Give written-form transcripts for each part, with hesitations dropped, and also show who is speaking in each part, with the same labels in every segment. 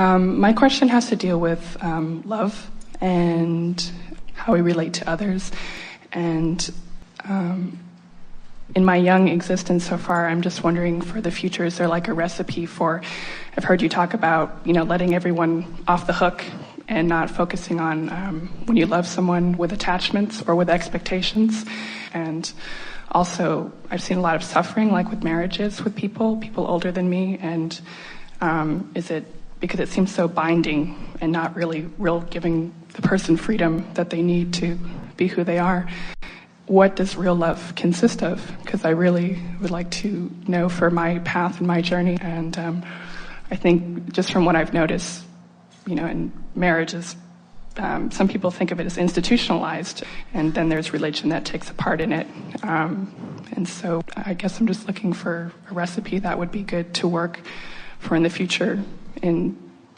Speaker 1: My question has to deal with love and how we relate to others. And in my young existence so far, I'm just wondering for the future, is there like a recipe for, I've heard you talk about, letting everyone off the hook and not focusing on when you love someone with attachments or with expectations. And also, I've seen a lot of suffering, like with marriages with people older than me. And is it because it seems so binding and not really real giving the person freedom that they need to be who they are? What does real love consist of? Because I really would like to know for my path and my journey. And I think just from what I've noticed, in marriages, some people think of it as institutionalized, and then there's religion that takes a part in it. And so I guess I'm just looking for a recipe that would be good to work for in the future in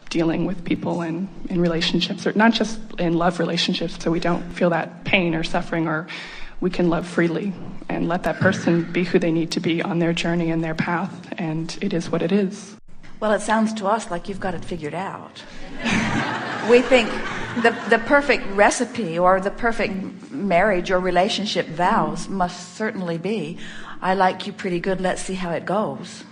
Speaker 1: dealing with people and in relationships, or not just in love relationships, so we don't feel that pain or suffering, or we can love freely and let that person be who they need to be on their journey and their path, and it is what it is.
Speaker 2: Well, it sounds to us like you've got it figured out. We think the perfect recipe or the perfect marriage or relationship vows must certainly be, I like you pretty good, let's see how it goes.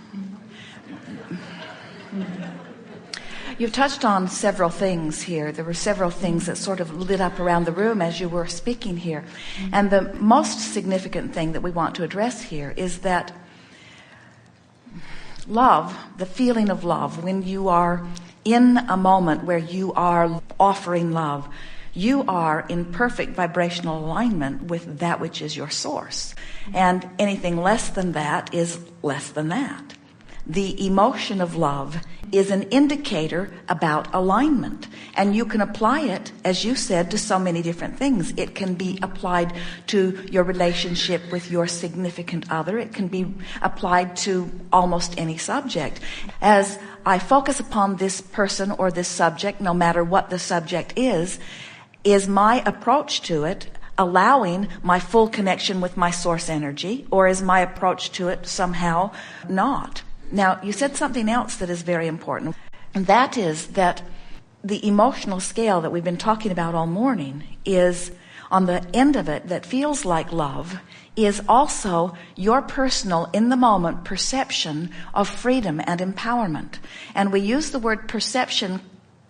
Speaker 2: You've touched on several things here. There were several things that sort of lit up around the room as you were speaking here. And the most significant thing that we want to address here is that love, the feeling of love, when you are in a moment where you are offering love, you are in perfect vibrational alignment with that which is your source. And anything less than that is less than that. The emotion of love is an indicator about alignment, and you can apply it, as you said, to so many different things. It can be applied to your relationship with your significant other. It can be applied to almost any subject. As I focus upon this person or this subject, no matter what the subject is my approach to it allowing my full connection with my source energy, or is my approach to it somehow not? Now, you said something else that is very important, and that is that the emotional scale that we've been talking about all morning is, on the end of it, that feels like love, is also your personal, in the moment, perception of freedom and empowerment. And we use the word perception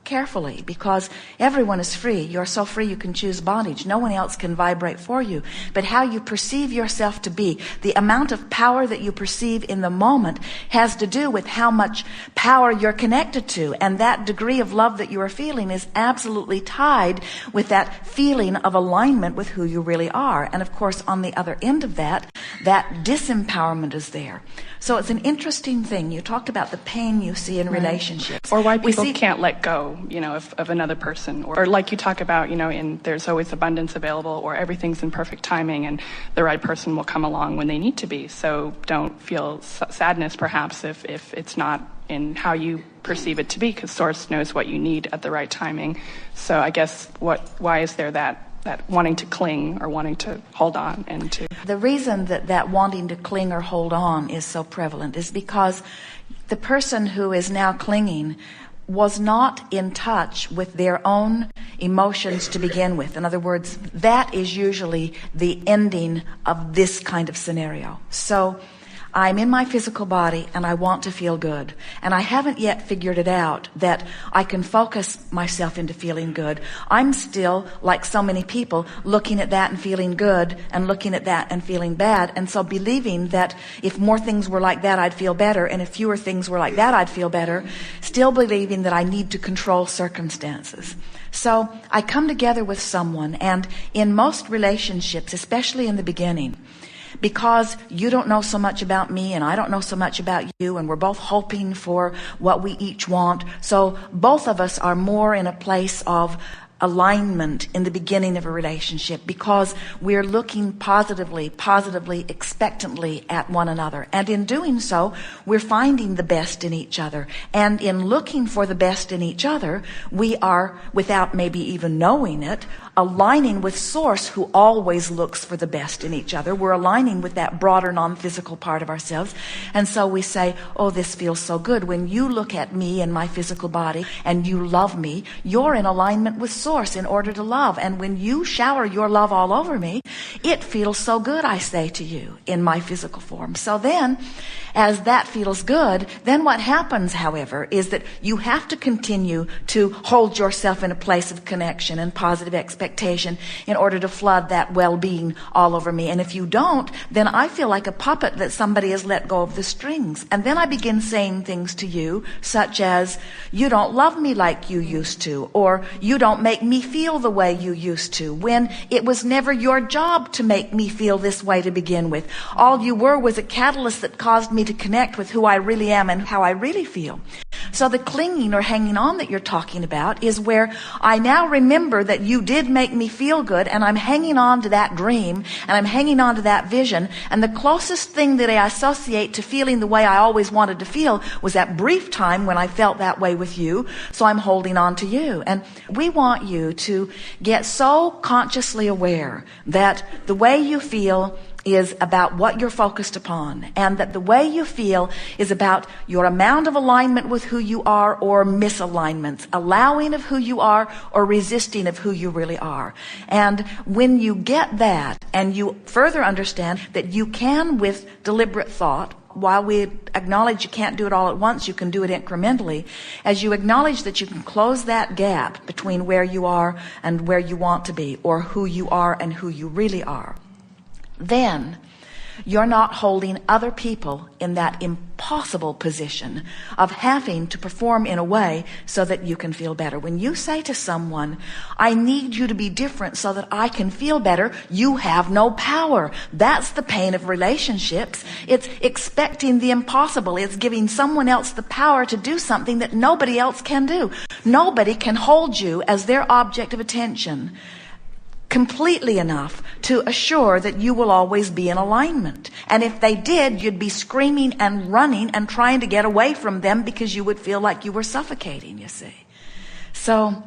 Speaker 2: carefully, because everyone is free. You're so free you can choose bondage. No one else can vibrate for you. But how you perceive yourself to be, the amount of power that you perceive in the moment, has to do with how much power you're connected to. And that degree of love that you are feeling is absolutely tied with that feeling of alignment with who you really are. And of course, on the other end of that disempowerment is there. So it's an interesting thing. You talked about the pain you see in relationships.
Speaker 1: Or why people can't let go, of another person. Or like you talk about, there's always abundance available, or everything's in perfect timing and the right person will come along when they need to be. So don't feel sadness, perhaps, if it's not in how you perceive it to be, because Source knows what you need at the right timing. So I guess why is there that wanting to cling or wanting to hold on and to...
Speaker 2: The reason that wanting to cling or hold on is so prevalent is because the person who is now clinging was not in touch with their own emotions to begin with. In other words, that is usually the ending of this kind of scenario. So I'm in my physical body and I want to feel good. And I haven't yet figured it out that I can focus myself into feeling good. I'm still, like so many people, looking at that and feeling good, and looking at that and feeling bad. And so believing that if more things were like that, I'd feel better. And if fewer things were like that, I'd feel better. Still believing that I need to control circumstances. So I come together with someone, and in most relationships, especially in the beginning, because you don't know so much about me and I don't know so much about you, and we're both hoping for what we each want. So both of us are more in a place of alignment in the beginning of a relationship, because we're looking positively, expectantly at one another. And in doing so, we're finding the best in each other. And in looking for the best in each other, we are, without maybe even knowing it, aligning with Source, who always looks for the best in each other. We're aligning with that broader non-physical part of ourselves. And so we say, oh, this feels so good. When you look at me and my physical body and you love me, you're in alignment with Source in order to love. And when you shower your love all over me, it feels so good, I say to you, in my physical form. So then, as that feels good, then what happens, however, is that you have to continue to hold yourself in a place of connection and positive expectation in order to flood that well-being all over me. And if you don't, then I feel like a puppet that somebody has let go of the strings. And then I begin saying things to you such as, you don't love me like you used to, or you don't make me feel the way you used to, when it was never your job to make me feel this way to begin with. All you were was a catalyst that caused me to connect with who I really am and how I really feel. So the clinging or hanging on that you're talking about is where I now remember that you did make me feel good, and I'm hanging on to that dream, and I'm hanging on to that vision, and the closest thing that I associate to feeling the way I always wanted to feel was that brief time when I felt that way with you, so I'm holding on to you. And we want you to get so consciously aware that the way you feel is about what you're focused upon, and that the way you feel is about your amount of alignment with who you are or misalignments, allowing of who you are or resisting of who you really are. And when you get that and you further understand that you can, with deliberate thought, while we acknowledge you can't do it all at once, you can do it incrementally. As you acknowledge that you can close that gap between where you are and where you want to be, or who you are and who you really are, then you're not holding other people in that impossible position of having to perform in a way so that you can feel better. When you say to someone, I need you to be different so that I can feel better, you have no power. That's the pain of relationships. It's expecting the impossible. It's giving someone else the power to do something that nobody else can do. Nobody can hold you as their object of attention completely enough to assure that you will always be in alignment. And if they did, you'd be screaming and running and trying to get away from them because you would feel like you were suffocating, you see. So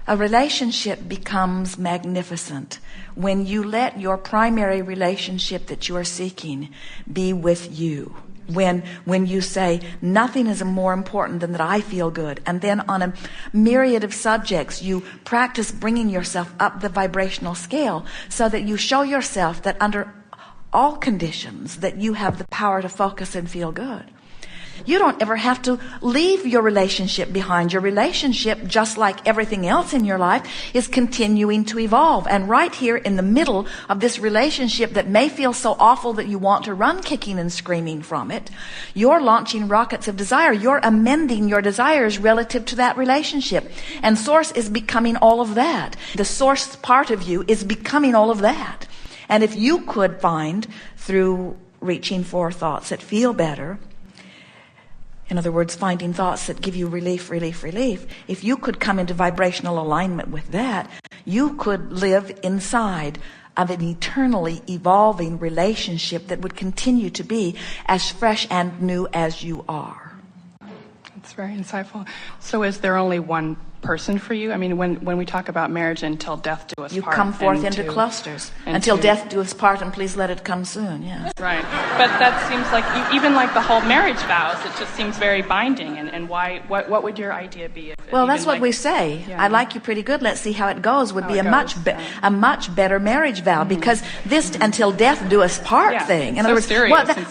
Speaker 2: a relationship becomes magnificent when you let your primary relationship that you are seeking be with you. When you say, nothing is more important than that I feel good. And then on a myriad of subjects, you practice bringing yourself up the vibrational scale so that you show yourself that under all conditions that you have the power to focus and feel good. You don't ever have to leave your relationship behind. Your relationship, just like everything else in your life, is continuing to evolve. And right here in the middle of this relationship that may feel so awful that you want to run kicking and screaming from it, you're launching rockets of desire. You're amending your desires relative to that relationship. And Source is becoming all of that. The Source part of you is becoming all of that. And if you could find, through reaching for thoughts that feel better, in other words, finding thoughts that give you relief, if you could come into vibrational alignment with that, you could live inside of an eternally evolving relationship that would continue to be as fresh and new as you are.
Speaker 1: That's very insightful. So is there only one person for you? I mean, when we talk about marriage, until death do us
Speaker 2: you
Speaker 1: part.
Speaker 2: You come forth into clusters. Until death do us part, and please let it come soon. Yeah.
Speaker 1: Right. But that seems like, even like the whole marriage vows, it just seems very binding. And why? What would your idea be?
Speaker 2: Well, that's what we say. Yeah. I like you pretty good. Let's see how it goes. Would be a much better marriage vow, because this until death do us part thing. In other words,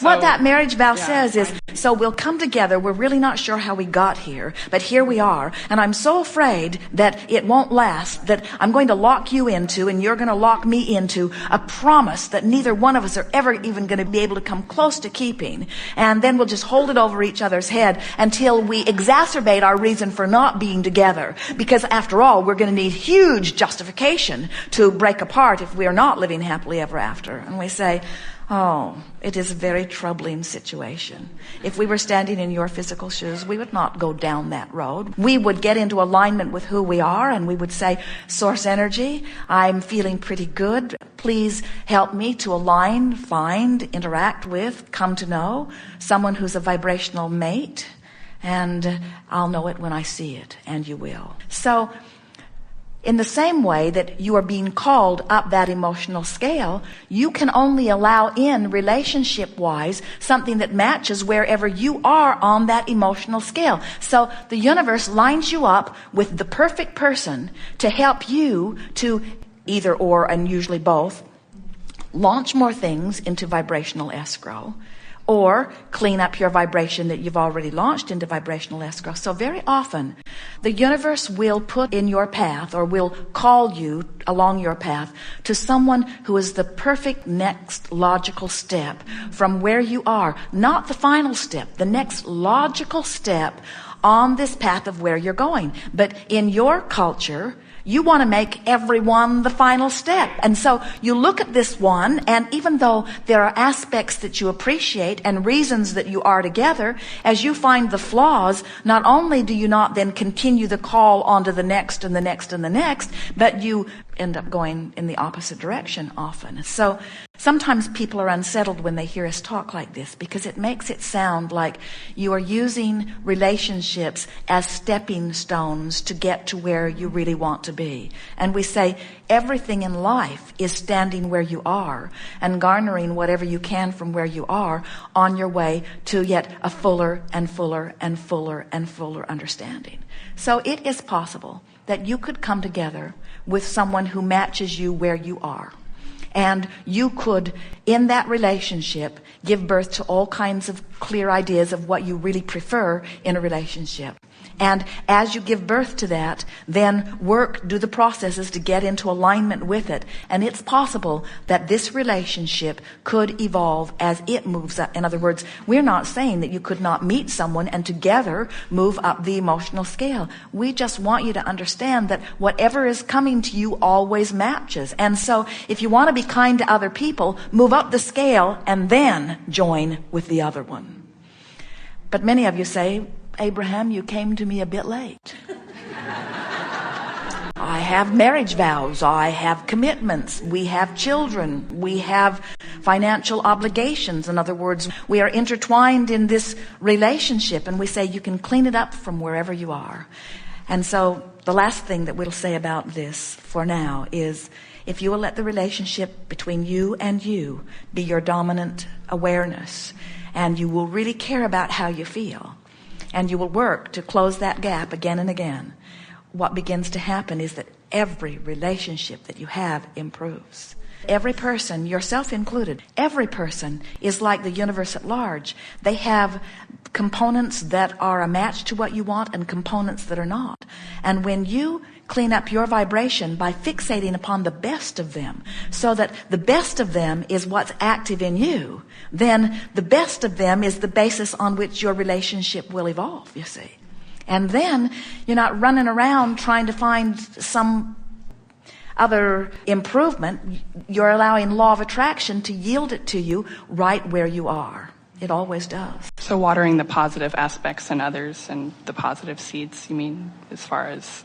Speaker 2: what that marriage vow says is, so we'll come together. We're really not sure how we got here, but here we are. And I'm so afraid that it won't last, that I'm going to lock you into, and you're going to lock me into, a promise that neither one of us are ever even going to be able to come close to keeping. And then we'll just hold it over each other's head until we exacerbate our reason for not being together. Because after all, we're going to need huge justification to break apart if we are not living happily ever after. And we say, Oh, it is a very troubling situation. If we were standing in your physical shoes, we would not go down that road. We would get into alignment with who we are, and we would say, Source Energy, I'm feeling pretty good. Please help me to align, find, interact with, come to know someone who's a vibrational mate, and I'll know it when I see it, and you will. So, in the same way that you are being called up that emotional scale, you can only allow in relationship-wise something that matches wherever you are on that emotional scale. So the universe lines you up with the perfect person to help you to either or, and usually both, launch more things into vibrational escrow, or clean up your vibration that you've already launched into vibrational escrow. So very often, the universe will put in your path, or will call you along your path, to someone who is the perfect next logical step from where you are. Not the final step, the next logical step on this path of where you're going. But in your culture, you want to make everyone the final step. And so you look at this one, and even though there are aspects that you appreciate and reasons that you are together, as you find the flaws, not only do you not then continue the call on to the next and the next and the next, but you end up going in the opposite direction often. So sometimes people are unsettled when they hear us talk like this, because it makes it sound like you are using relationships as stepping stones to get to where you really want to be. And we say everything in life is standing where you are and garnering whatever you can from where you are on your way to yet a fuller and fuller and fuller and fuller understanding. So it is possible that you could come together with someone who matches you where you are. And you could, in that relationship, give birth to all kinds of clear ideas of what you really prefer in a relationship. And as you give birth to that, then do the processes to get into alignment with it. And it's possible that this relationship could evolve as it moves up. In other words, we're not saying that you could not meet someone and together move up the emotional scale. We just want you to understand that whatever is coming to you always matches. And so if you want to be kind to other people, move up the scale and then join with the other one. But many of you say, Abraham, you came to me a bit late. I have marriage vows. I have commitments. We have children. We have financial obligations. In other words, we are intertwined in this relationship, and we say you can clean it up from wherever you are. And so the last thing that we'll say about this for now is, if you will let the relationship between you and you be your dominant awareness, and you will really care about how you feel, and you will work to close that gap again and again, what begins to happen is that every relationship that you have improves. Every person, yourself included, every person is like the universe at large. They have components that are a match to what you want and components that are not. And when you clean up your vibration by fixating upon the best of them, so that the best of them is what's active in you, then the best of them is the basis on which your relationship will evolve, you see. And then you're not running around trying to find some other improvement. You're allowing law of attraction to yield it to you right where you are. It always does.
Speaker 1: So watering the positive aspects in others and the positive seeds, you mean, as far as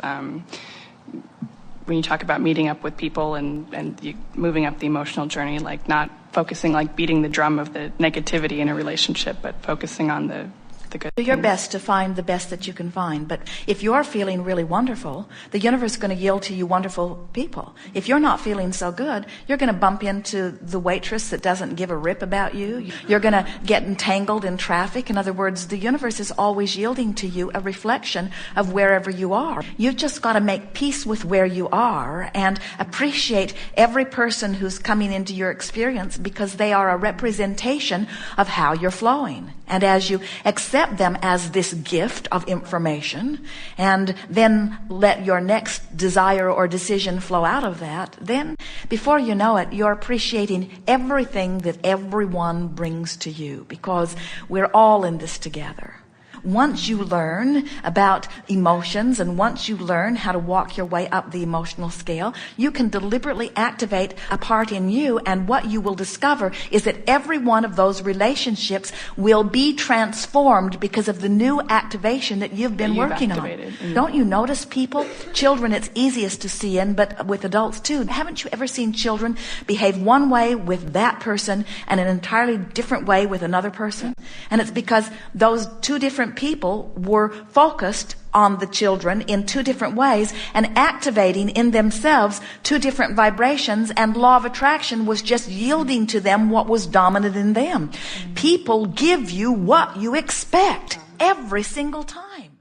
Speaker 1: when you talk about meeting up with people and you moving up the emotional journey, like not focusing, like beating the drum of the negativity in a relationship, but focusing on the good
Speaker 2: Do your
Speaker 1: things.
Speaker 2: best to find the best that you can find. But if you're feeling really wonderful, the universe is going to yield to you wonderful people. If you're not feeling so good, you're going to bump into the waitress that doesn't give a rip about you. You're going to get entangled in traffic. In other words, the universe is always yielding to you a reflection of wherever you are. You've just got to make peace with where you are and appreciate every person who's coming into your experience, because they are a representation of how you're flowing. And as you accept them as this gift of information, and then let your next desire or decision flow out of that, then before you know it, you're appreciating everything that everyone brings to you, because we're all in this together. once you learn about emotions and once you learn how to walk your way up the emotional scale, you can deliberately activate a part in you, and what you will discover is that every one of those relationships will be transformed because of the new activation that you've been working on. Don't you notice people? Children, it's easiest to see in, but with adults too. Haven't you ever seen children behave one way with that person and an entirely different way with another person? And it's because those two different people were focused on the children in two different ways and activating in themselves two different vibrations, and law of attraction was just yielding to them what was dominant in them. People give you what you expect every single time.